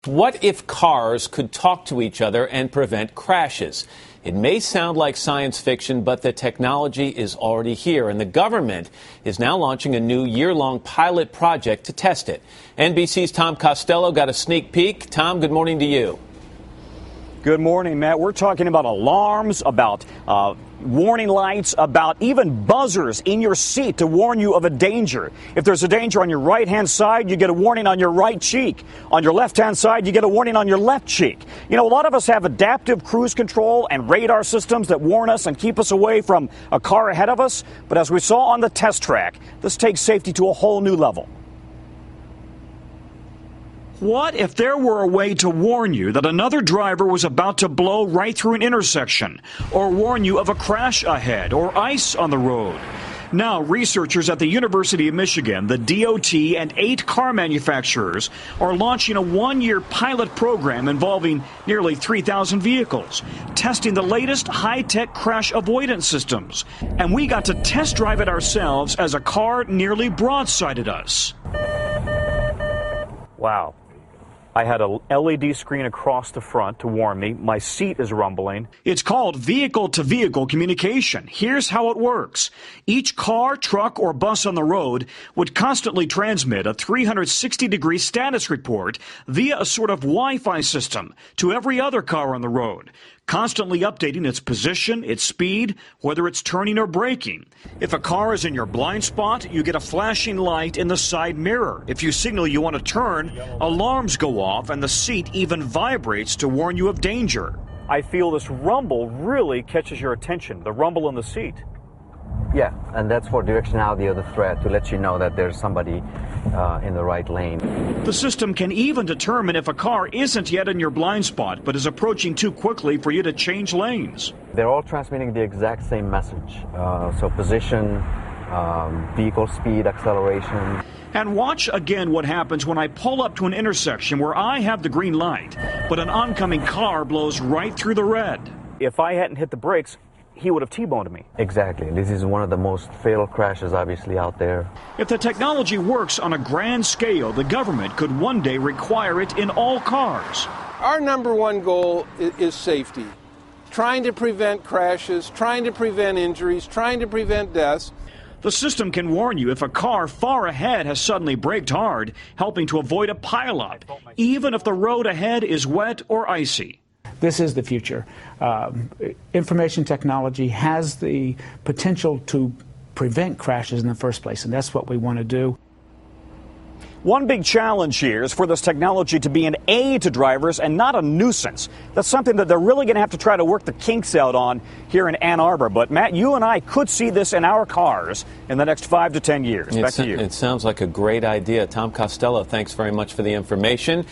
What if cars could talk to each other and prevent crashes? It may sound like science fiction, but the technology is already here, and the government is now launching a new year-long pilot project to test it. NBC's Tom Costello got a sneak peek. Tom, good morning to you. Good morning, Matt. We're talking about alarms, about warning lights, about even buzzers in your seat to warn you of a danger. If there's a danger on your right-hand side, you get a warning on your right cheek. On your left-hand side, you get a warning on your left cheek. You know, a lot of us have adaptive cruise control and radar systems that warn us and keep us away from a car ahead of us. But as we saw on the test track, this takes safety to a whole new level. What if there were a way to warn you that another driver was about to blow right through an intersection, or warn you of a crash ahead or ice on the road? Now, researchers at the University of Michigan, the DOT, and 8 car manufacturers are launching a one-year pilot program involving nearly 3,000 vehicles, testing the latest high-tech crash avoidance systems. And we got to test drive it ourselves as a car nearly broadsided us. Wow. I had a LED screen across the front to warn me. My seat is rumbling. It's called vehicle-to-vehicle communication. Here's how it works. Each car, truck, or bus on the road would constantly transmit a 360-degree status report via a sort of Wi-Fi system to every other car on the road, constantly updating its position, its speed, whether it's turning or braking. If a car is in your blind spot, you get a flashing light in the side mirror. If you signal you want to turn, alarms go off and the seat even vibrates to warn you of danger. I feel this rumble really catches your attention, the rumble in the seat. Yeah, and that's for directionality of the threat, to let you know that there's somebody in the right lane. The system can even determine if a car isn't yet in your blind spot, but is approaching too quickly for you to change lanes. They're all transmitting the exact same message. So position, vehicle speed, acceleration. And watch again what happens when I pull up to an intersection where I have the green light, but an oncoming car blows right through the red. If I hadn't hit the brakes, he would have T-boned me. Exactly. This is one of the most fatal crashes, obviously, out there. If the technology works on a grand scale, the government could one day require it in all cars. Our number one goal is safety. Trying to prevent crashes, trying to prevent injuries, trying to prevent deaths. The system can warn you if a car far ahead has suddenly braked hard, helping to avoid a pileup, even if the road ahead is wet or icy. This is the future. Information technology has the potential to prevent crashes in the first place, and that's what we want to do. One big challenge here is for this technology to be an aid to drivers and not a nuisance. That's something that they're really going to have to try to work the kinks out on here in Ann Arbor. But, Matt, you and I could see this in our cars in the next 5 to 10 years. Back to you. It sounds like a great idea. Tom Costello, thanks very much for the information.